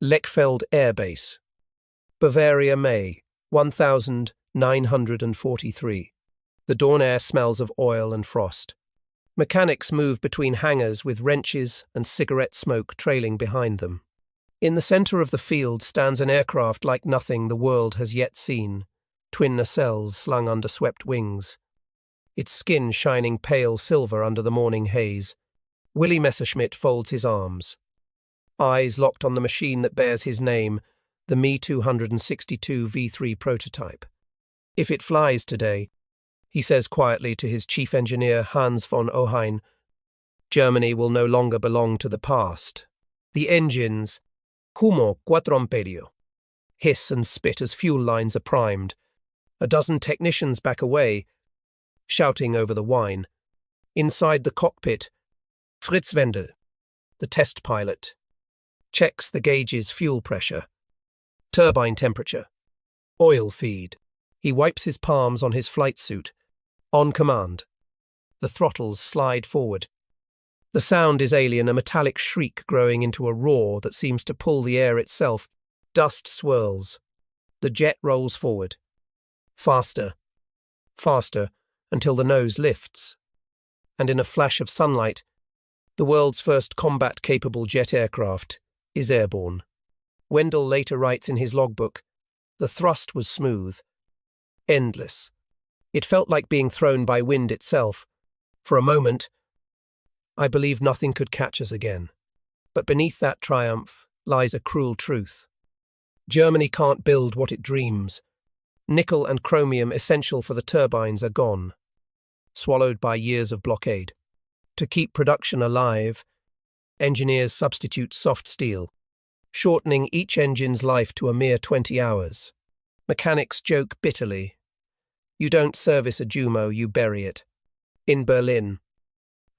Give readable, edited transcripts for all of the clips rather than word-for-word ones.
Lechfeld Air Base. Bavaria, May, 1943. The dawn air smells of oil and frost. Mechanics move between hangars with wrenches and cigarette smoke trailing behind them. In the center of the field stands an aircraft like nothing the world has yet seen, twin nacelles slung under swept wings, its skin shining pale silver under the morning haze. Willy Messerschmitt folds his arms, eyes locked on the machine that bears his name, the Me-262 V3 prototype. If it flies today, he says quietly to his chief engineer Hans von Ohain, Germany will no longer belong to the past. The engines, Jumo quattrompedio, hiss and spit as fuel lines are primed. A dozen technicians back away, shouting over the whine. Inside the cockpit, Fritz Wendel, the test pilot, checks the gauge's fuel pressure, turbine temperature, oil feed. He wipes his palms on his flight suit. On command. The throttles slide forward. The sound is alien, a metallic shriek growing into a roar that seems to pull the air itself. Dust swirls. The jet rolls forward. Faster. Faster, until the nose lifts. And in a flash of sunlight, the world's first combat-capable jet aircraft is airborne. Wendell later writes in his logbook, the thrust was smooth, endless. It felt like being thrown by wind itself. For a moment, I believed nothing could catch us again. But beneath that triumph lies a cruel truth. Germany can't build what it dreams. Nickel and chromium essential for the turbines are gone, swallowed by years of blockade. To keep production alive, engineers substitute soft steel, shortening each engine's life to a mere 20 hours. Mechanics joke bitterly. You don't service a Jumo, you bury it. In Berlin,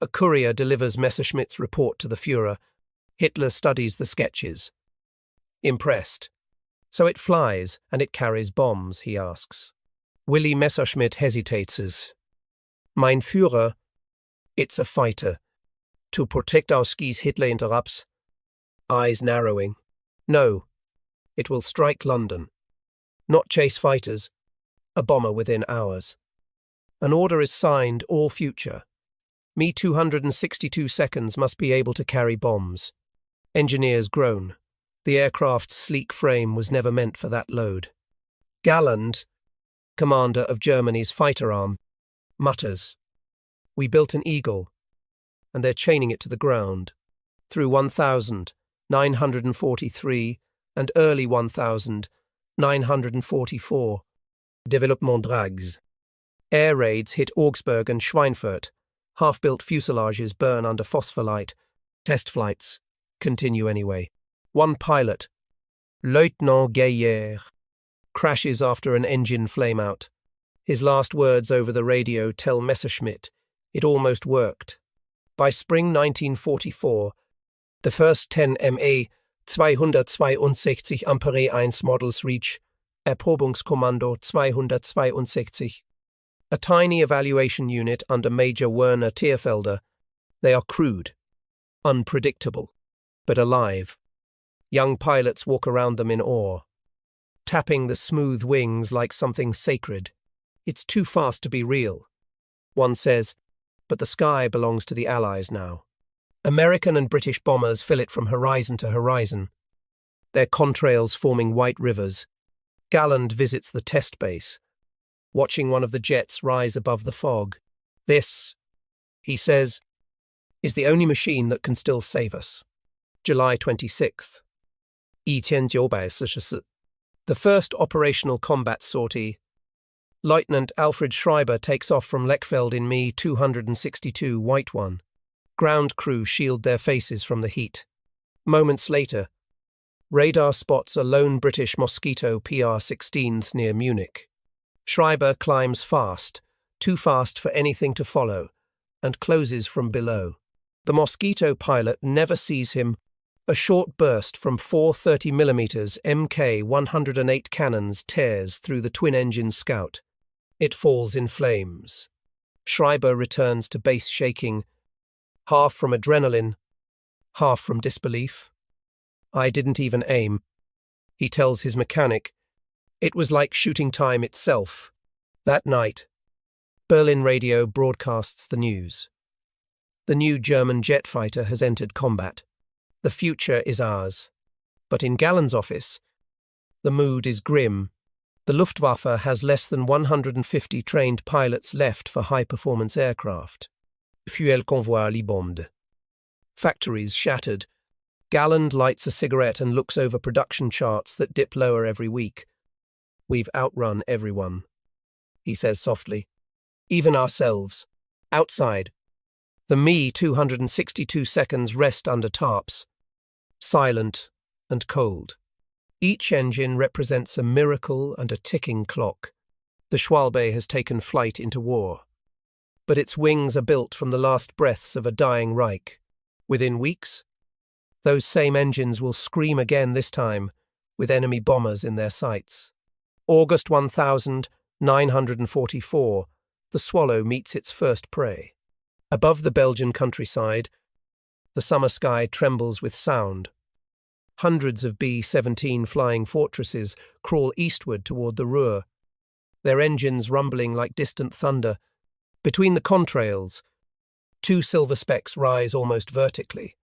a courier delivers Messerschmitt's report to the Führer. Hitler studies the sketches. Impressed. So it flies, and it carries bombs, he asks. Willy Messerschmitt hesitates. Mein Führer, it's a fighter. To protect our skis, Hitler interrupts. Eyes narrowing. No, it will strike London. Not chase fighters. A bomber within hours. An order is signed, all future. Me-262 seconds must be able to carry bombs. Engineers groan. The aircraft's sleek frame was never meant for that load. Galland, commander of Germany's fighter arm, mutters, we built an eagle, and they're chaining it to the ground. Through 1943 and early 1944. Développement drags. Air raids hit Augsburg and Schweinfurt. Half-built fuselages burn under phosphorite. Test flights continue anyway. One pilot, Lieutenant Gaillard, crashes after an engine flameout. His last words over the radio tell Messerschmitt it almost worked. By spring 1944, the first 10 ME 262 Ampere 1 models reach Erprobungskommando 262. A tiny evaluation unit under Major Werner Thierfelder. They are crude, unpredictable, but alive. Young pilots walk around them in awe, tapping the smooth wings like something sacred. It's too fast to be real, one says, but the sky belongs to the Allies now. American and British bombers fill it from horizon to horizon, their contrails forming white rivers. Galland visits the test base, watching one of the jets rise above the fog. This, he says, is the only machine that can still save us. July 26th. The first operational combat sortie. Lieutenant Alfred Schreiber takes off from Lechfeld in Me-262 White One. Ground crew shield their faces from the heat. Moments later, radar spots a lone British Mosquito PR-16s near Munich. Schreiber climbs fast, too fast for anything to follow, and closes from below. The Mosquito pilot never sees him. A short burst from 430mm Mk-108 cannons tears through the twin-engine Scout. It falls in flames. Schreiber returns to base shaking, half from adrenaline, half from disbelief. I didn't even aim. He tells his mechanic, it was like shooting time itself. That night, Berlin radio broadcasts the news. The new German jet fighter has entered combat. The future is ours. But in Galland's office, the mood is grim. The Luftwaffe has less than 150 trained pilots left for high-performance aircraft. Fuel convoi bombed. Factories shattered. Galland lights a cigarette and looks over production charts that dip lower every week. We've outrun everyone, he says softly. Even ourselves. Outside. The Me 262 seconds rest under tarps. Silent and cold. Each engine represents a miracle and a ticking clock. The Schwalbe has taken flight into war. But its wings are built from the last breaths of a dying Reich. Within weeks, those same engines will scream again this time, with enemy bombers in their sights. August 1944, the Swallow meets its first prey. Above the Belgian countryside, the summer sky trembles with sound. Hundreds of B-17 flying fortresses crawl eastward toward the Ruhr, their engines rumbling like distant thunder. Between the contrails, two silver specks rise almost vertically.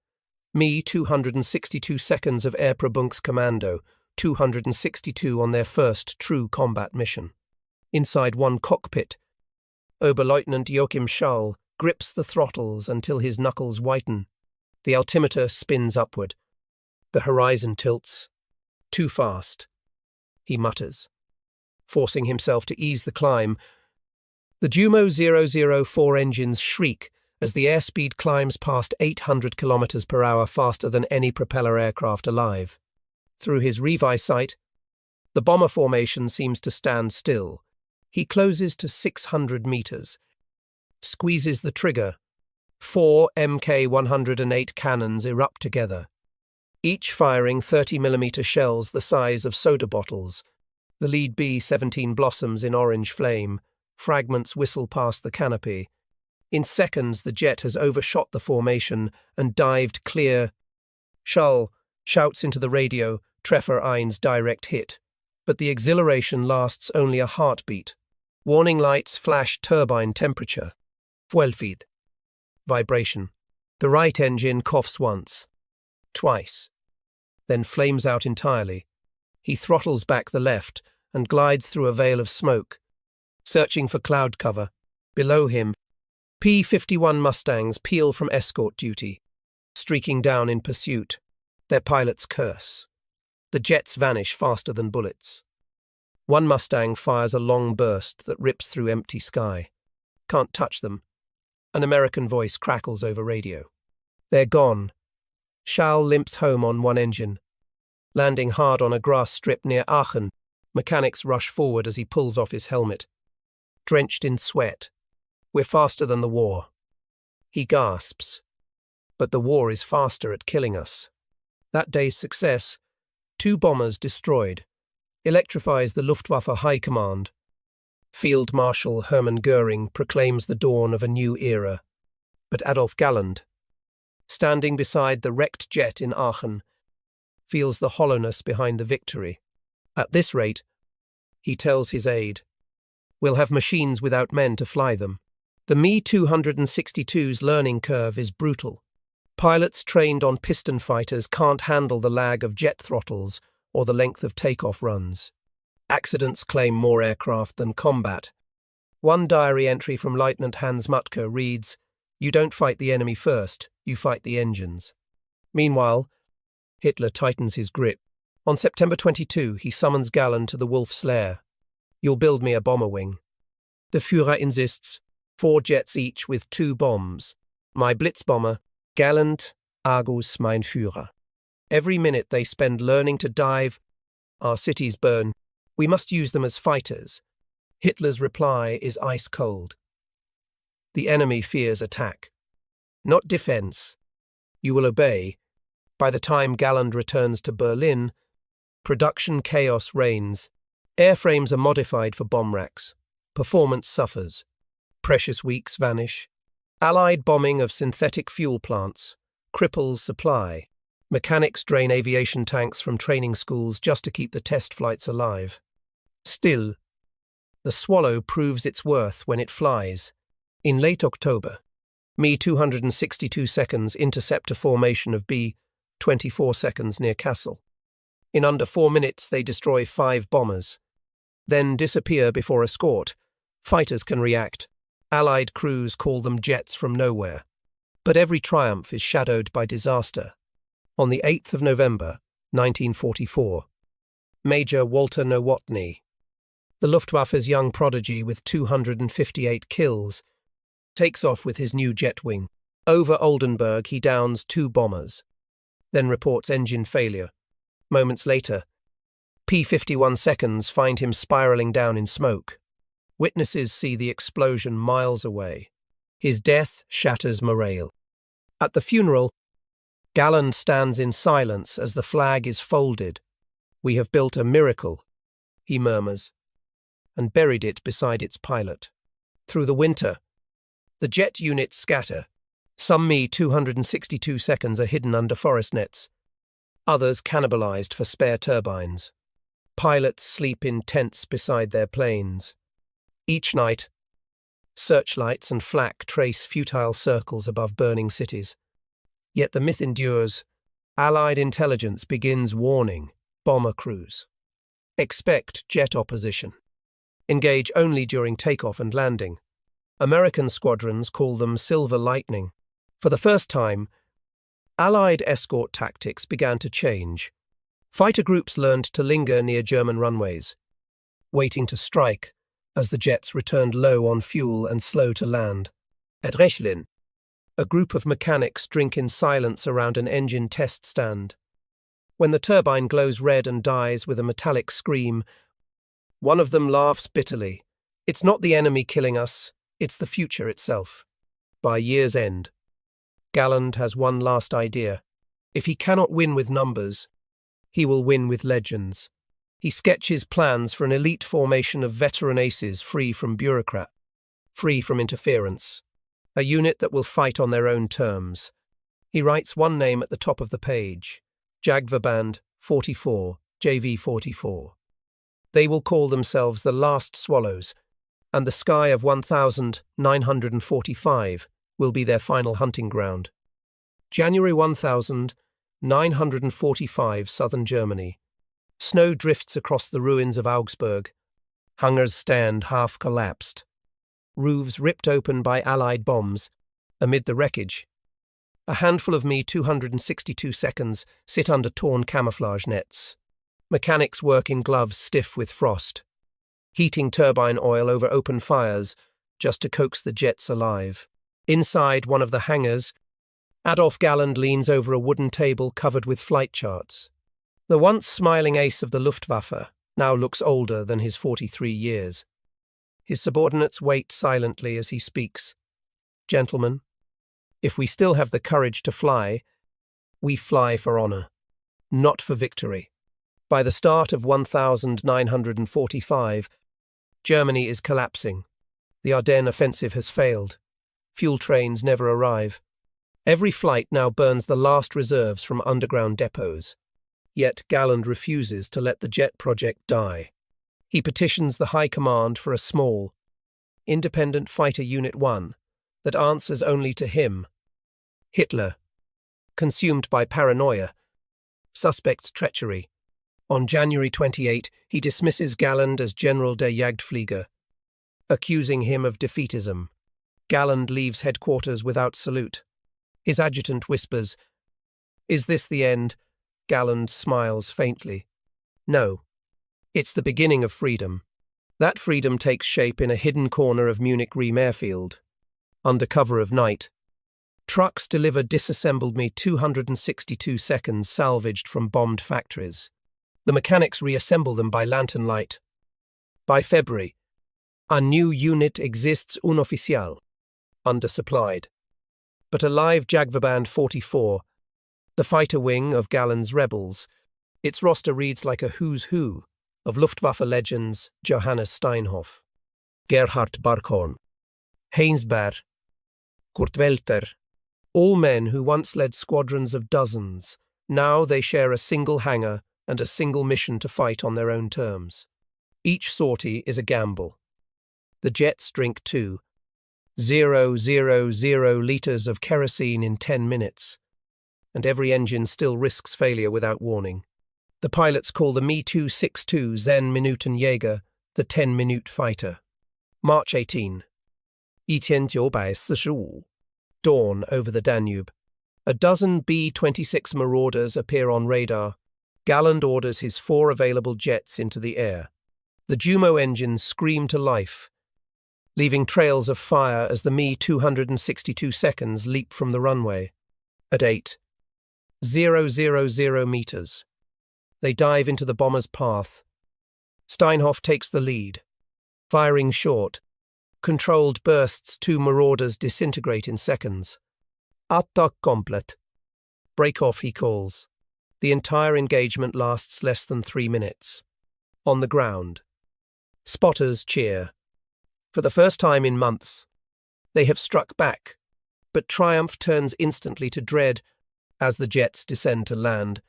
Me 262 seconds of Airprobungskommando, 262 on their first true combat mission. Inside one cockpit, Oberleutnant Joachim Schall grips the throttles until his knuckles whiten. The altimeter spins upward. The horizon tilts. Too fast, he mutters, forcing himself to ease the climb. The Jumo 004 engines shriek as the airspeed climbs past 800 kilometers per hour faster than any propeller aircraft alive. Through his Revi sight, the bomber formation seems to stand still. He closes to 600 meters, squeezes the trigger. 4 Mk-108 cannons erupt together, each firing 30mm shells the size of soda bottles. The lead B-17 blossoms in orange flame. Fragments whistle past the canopy. In seconds, the jet has overshot the formation and dived clear. Schall shouts into the radio, Treffer 1's direct hit. But the exhilaration lasts only a heartbeat. Warning lights flash turbine temperature. Vuelfeed. Vibration. The right engine coughs once. Twice. Then flames out entirely. He throttles back the left and glides through a veil of smoke, searching for cloud cover. Below him, P-51 Mustangs peel from escort duty, streaking down in pursuit. Their pilots curse. The jets vanish faster than bullets. One Mustang fires a long burst that rips through empty sky. Can't touch them. An American voice crackles over radio. They're gone. Schall limps home on one engine. Landing hard on a grass strip near Aachen, mechanics rush forward as he pulls off his helmet. Drenched in sweat. We're faster than the war. He gasps. But the war is faster at killing us. That day's success, 2 bombers destroyed, electrifies the Luftwaffe High Command. Field Marshal Hermann Göring proclaims the dawn of a new era. But Adolf Galland, standing beside the wrecked jet in Aachen, feels the hollowness behind the victory. At this rate, he tells his aide, we'll have machines without men to fly them. The Me-262's learning curve is brutal. Pilots trained on piston fighters can't handle the lag of jet throttles or the length of takeoff runs. Accidents claim more aircraft than combat. One diary entry from Lieutenant Hans Mutke reads, you don't fight the enemy first, you fight the engines. Meanwhile, Hitler tightens his grip. On September 22, he summons Galland to the Wolf's Lair. You'll build me a bomber wing. The Führer insists, 4 jets each with 2 bombs. My Blitzbomber, Galland, Argus mein Führer. Every minute they spend learning to dive. Our cities burn. We must use them as fighters. Hitler's reply is ice cold. The enemy fears attack, not defense. You will obey. By the time Galland returns to Berlin, production chaos reigns. Airframes are modified for bomb racks. Performance suffers. Precious weeks vanish. Allied bombing of synthetic fuel plants cripples supply. Mechanics drain aviation tanks from training schools just to keep the test flights alive. Still, the Swallow proves its worth when it flies. In late October, Mi 262 seconds intercept a formation of B 24 seconds near Kassel. In under 4 minutes, they destroy 5 bombers, then disappear before escort. Fighters can react. Allied crews call them jets from nowhere. But every triumph is shadowed by disaster. On the 8th of November, 1944, Major Walter Nowotny, the Luftwaffe's young prodigy with 258 kills, takes off with his new jet wing. Over Oldenburg, he downs 2 bombers, then reports engine failure. Moments later, P-51 seconds find him spiraling down in smoke. Witnesses see the explosion miles away. His death shatters morale. At the funeral, Galland stands in silence as the flag is folded. "We have built a miracle," he murmurs, and buried it beside its pilot. Through the winter, the jet units scatter. Some Mi 262 seconds are hidden under forest nets, others cannibalized for spare turbines. Pilots sleep in tents beside their planes. Each night, searchlights and flak trace futile circles above burning cities. Yet the myth endures. Allied intelligence begins warning bomber crews. Expect jet opposition. Engage only during takeoff and landing. American squadrons call them Silver Lightning. For the first time, Allied escort tactics began to change. Fighter groups learned to linger near German runways, waiting to strike as the jets returned low on fuel and slow to land. At Rechlin, a group of mechanics drink in silence around an engine test stand. When the turbine glows red and dies with a metallic scream, one of them laughs bitterly. "It's not the enemy killing us, it's the future itself." By year's end, Galland has one last idea. If he cannot win with numbers, he will win with legends. He sketches plans for an elite formation of veteran aces free from bureaucrat, free from interference, a unit that will fight on their own terms. He writes one name at the top of the page: Jagdverband 44, JV 44. They will call themselves the Last Swallows, and the sky of 1945 will be their final hunting ground. January 1945, southern Germany. Snow drifts across the ruins of Augsburg. Hangars stand half collapsed. Roofs ripped open by Allied bombs. Amid the wreckage, a handful of Mi 262 seconds sit under torn camouflage nets. Mechanics work in gloves stiff with frost, heating turbine oil over open fires just to coax the jets alive. Inside one of the hangars, Adolf Galland leans over a wooden table covered with flight charts. The once smiling ace of the Luftwaffe now looks older than his 43 years. His subordinates wait silently as he speaks. "Gentlemen, if we still have the courage to fly, we fly for honor, not for victory." By the start of 1945, Germany is collapsing. The Ardennes offensive has failed. Fuel trains never arrive. Every flight now burns the last reserves from underground depots. Yet Galland refuses to let the jet project die. He petitions the High Command for a small, independent fighter Unit 1 that answers only to him. Hitler, consumed by paranoia, suspects treachery. On January 28, he dismisses Galland as General der Jagdflieger, accusing him of defeatism. Galland leaves headquarters without salute. His adjutant whispers, "Is this the end?" Galland smiles faintly. "No. It's the beginning of freedom." That freedom takes shape in a hidden corner of Munich Riem airfield. Under cover of night, trucks deliver disassembled Mi 262 seconds salvaged from bombed factories. The mechanics reassemble them by lantern light. By February, a new unit exists unofficial, undersupplied. But a live Jagdverband 44, the fighter wing of Galland's rebels, its roster reads like a who's who of Luftwaffe legends: Johannes Steinhoff, Gerhard Barkhorn, Heinz Baer, Kurt Welter, all men who once led squadrons of dozens, Now they share a single hangar and a single mission to fight on their own terms. Each sortie is a gamble. The jets drink 2,000 litres of kerosene in 10 minutes, and every engine still risks failure without warning. The pilots call the Mi-262 10-Minuten-Jäger the 10-minute fighter. March 18. 1945. Dawn over the Danube. A dozen B-26 Marauders appear on radar. Galland orders his 4 available jets into the air. The Jumo engines scream to life, leaving trails of fire as the Mi-262 seconds leap from the runway. At 8,000 meters, they dive into the bomber's path. Steinhoff takes the lead. Firing short, controlled bursts, 2 Marauders disintegrate in seconds. Attack complete. Break off, he calls. The entire engagement lasts less than 3 minutes. On the ground, spotters cheer. For the first time in months, they have struck back, but triumph turns instantly to dread as the jets descend to land.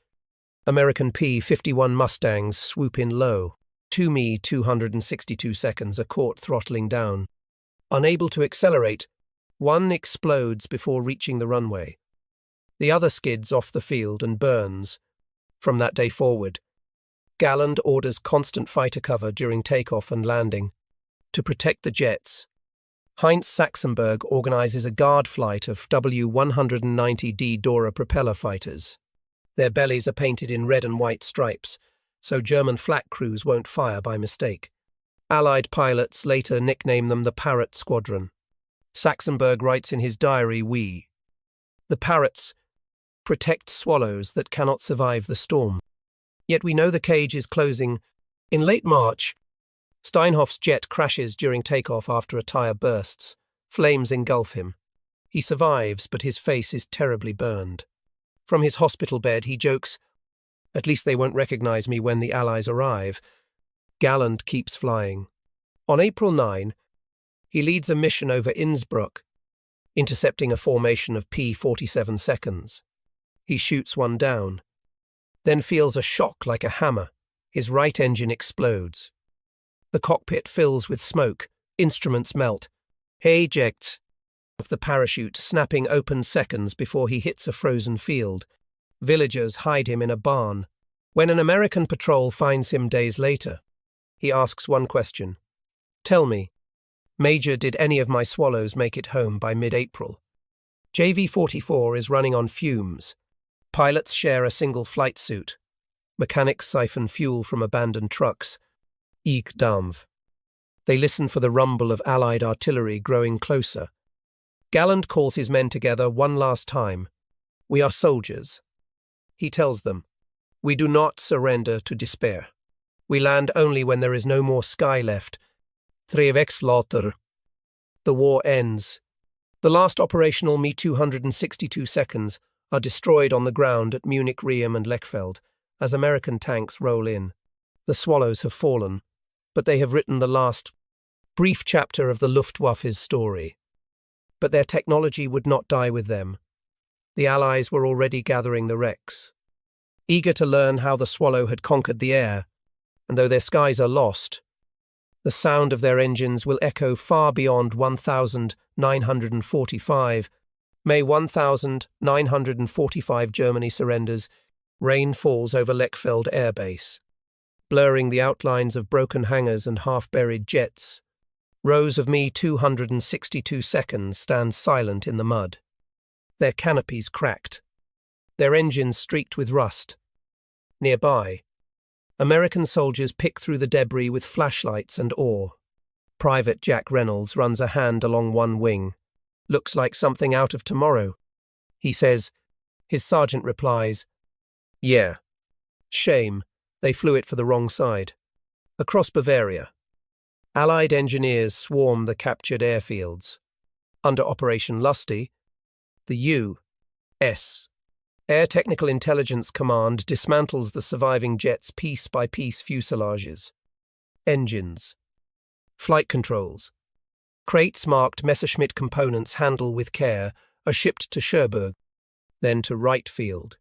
American P-51 Mustangs swoop in low. 2 Mi-262 seconds are caught throttling down. Unable to accelerate, one explodes before reaching the runway. The other skids off the field and burns. From that day forward, Galland orders constant fighter cover during takeoff and landing. To protect the jets, Heinz Sachsenberg organizes a guard flight of W-190D Dora propeller fighters. Their bellies are painted in red and white stripes, so German flak crews won't fire by mistake. Allied pilots later nickname them the Parrot Squadron. Sachsenberg writes in his diary, the Parrots protect swallows that cannot survive the storm. Yet we know the cage is closing. In late March, Steinhoff's jet crashes during takeoff after a tire bursts. Flames engulf him. He survives, but his face is terribly burned. From his hospital bed, he jokes, "At least they won't recognize me when the Allies arrive." Galland keeps flying. On April 9, he leads a mission over Innsbruck, intercepting a formation of P-47 seconds. He shoots one down, then feels a shock like a hammer. His right engine explodes. The cockpit fills with smoke. Instruments melt. He ejects off the parachute, snapping open seconds before he hits a frozen field. Villagers hide him in a barn. When an American patrol finds him days later, he asks one question. "Tell me, Major, did any of my swallows make it home by mid-April?" JV-44 is running on fumes. Pilots share a single flight suit. Mechanics siphon fuel from abandoned trucks. Ik Dampf. They listen for the rumble of Allied artillery growing closer. Galland calls his men together one last time. "We are soldiers." He tells them, "We do not surrender to despair. We land only when there is no more sky left. Trevexlotter." The war ends. The last operational Mi-262 seconds are destroyed on the ground at Munich, Riem and Lechfeld as American tanks roll in. The swallows have fallen, but they have written the last brief chapter of the Luftwaffe's story. But their technology would not die with them. The Allies were already gathering the wrecks. Eager to learn how the Swallow had conquered the air, and though their skies are lost, the sound of their engines will echo far beyond 1945. May 1945 Germany surrenders. Rain falls over Lechfeld Air Base, blurring the outlines of broken hangars and half-buried jets. Rows of Mi-262 seconds stand silent in the mud. Their canopies cracked, their engines streaked with rust. Nearby, American soldiers pick through the debris with flashlights and oar. Private Jack Reynolds runs a hand along one wing. "Looks like something out of tomorrow," he says. His sergeant replies, "Yeah. Shame, they flew it for the wrong side." Across Bavaria, Allied engineers swarm the captured airfields. Under Operation Lusty, the U.S. Air Technical Intelligence Command dismantles the surviving jets' piece-by-piece fuselages. Engines. Flight controls. Crates marked Messerschmitt components handled with care are shipped to Cherbourg, then to Wright Field.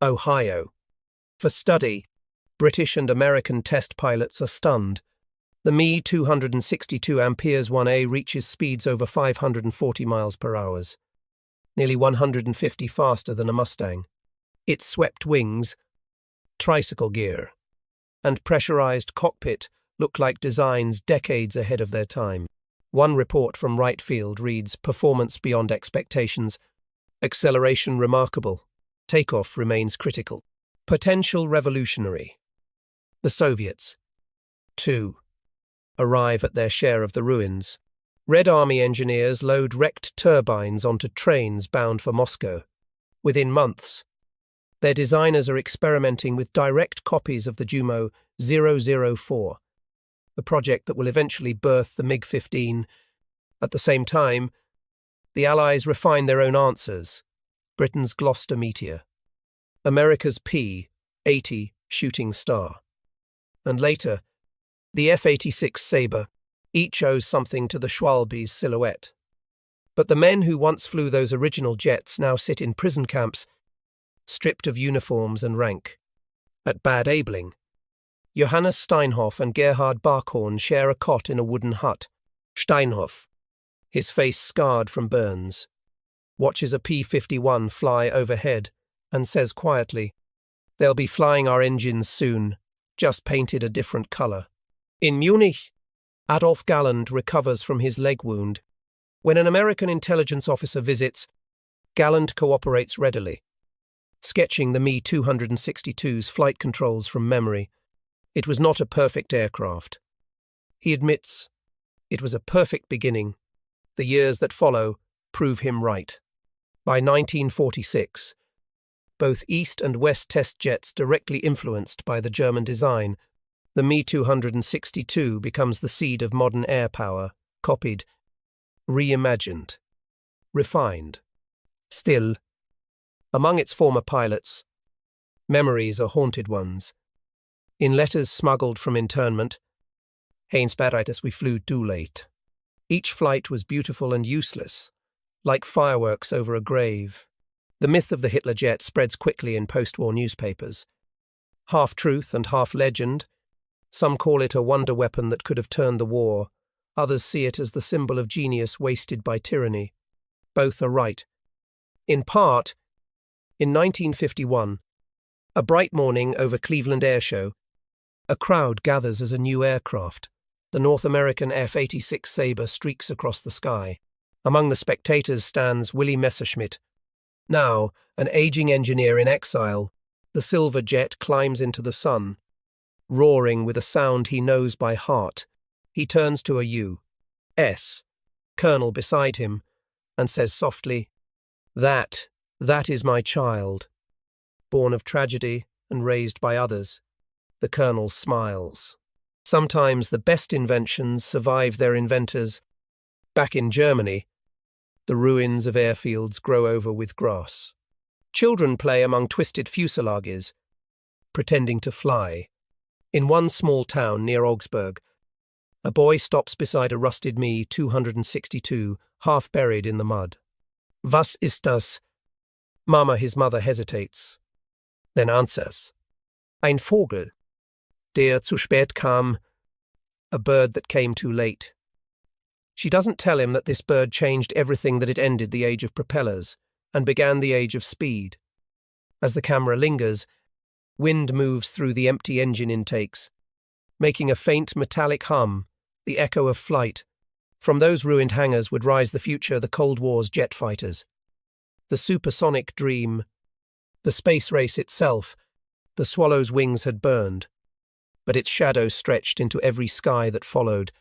Ohio. For study, British and American test pilots are stunned. The Me-262 Amperes 1A reaches speeds over 540 miles per hour, nearly 150 faster than a Mustang. Its swept wings, tricycle gear, and pressurized cockpit look like designs decades ahead of their time. One report from Wright Field reads, "Performance beyond expectations, acceleration remarkable, takeoff remains critical, potential revolutionary." The Soviets, too, arrive at their share of the ruins. Red Army engineers load wrecked turbines onto trains bound for Moscow. Within months, their designers are experimenting with direct copies of the Jumo 004, a project that will eventually birth the MiG-15. At the same time, the Allies refine their own answers: Britain's Gloucester Meteor, America's P-80 Shooting Star, and later, the F-86 Sabre. Each owes something to the Schwalbe's silhouette. But the men who once flew those original jets now sit in prison camps, stripped of uniforms and rank. At Bad Aibling, Johannes Steinhoff and Gerhard Barkhorn share a cot in a wooden hut. Steinhoff, his face scarred from burns, watches a P-51 fly overhead and says quietly, "They'll be flying our engines soon, just painted a different color." In Munich, Adolf Galland recovers from his leg wound. When an American intelligence officer visits, Galland cooperates readily, sketching the Me-262's flight controls from memory. It was not a perfect aircraft. He admits, it was a perfect beginning. The years that follow prove him right. By 1946, both East and West test jets directly influenced by the German design, the Me-262 becomes the seed of modern air power, copied, reimagined, refined. Still, among its former pilots, memories are haunted ones. In letters smuggled from internment, "Heinsparitis, we flew too late." Each flight was beautiful and useless, like fireworks over a grave. The myth of the Hitler jet spreads quickly in post-war newspapers. Half truth and half legend. Some call it a wonder weapon that could have turned the war. Others see it as the symbol of genius wasted by tyranny. Both are right. In part, in 1951, a bright morning over Cleveland Air Show, a crowd gathers as a new aircraft. The North American F-86 Sabre streaks across the sky. Among the spectators stands Willie Messerschmitt. Now, an aging engineer in exile, the silver jet climbs into the sun. Roaring with a sound he knows by heart, he turns to a U.S. colonel beside him and says softly, That is my child, born of tragedy and raised by others." The colonel smiles. Sometimes the best inventions survive their inventors. Back in Germany, the ruins of airfields grow over with grass. Children play among twisted fuselages, pretending to fly. In one small town near Augsburg, a boy stops beside a rusted Me-262, half buried in the mud. "Was ist das?" Mama, his mother, hesitates, then answers, "Ein Vogel, der zu spät kam," a bird that came too late. She doesn't tell him that this bird changed everything, that it ended the age of propellers and began the age of speed. As the camera lingers, wind moves through the empty engine intakes, making a faint metallic hum, the echo of flight. From those ruined hangars would rise the future, the Cold War's jet fighters. The supersonic dream, the space race itself. The Swallow's wings had burned, but its shadow stretched into every sky that followed.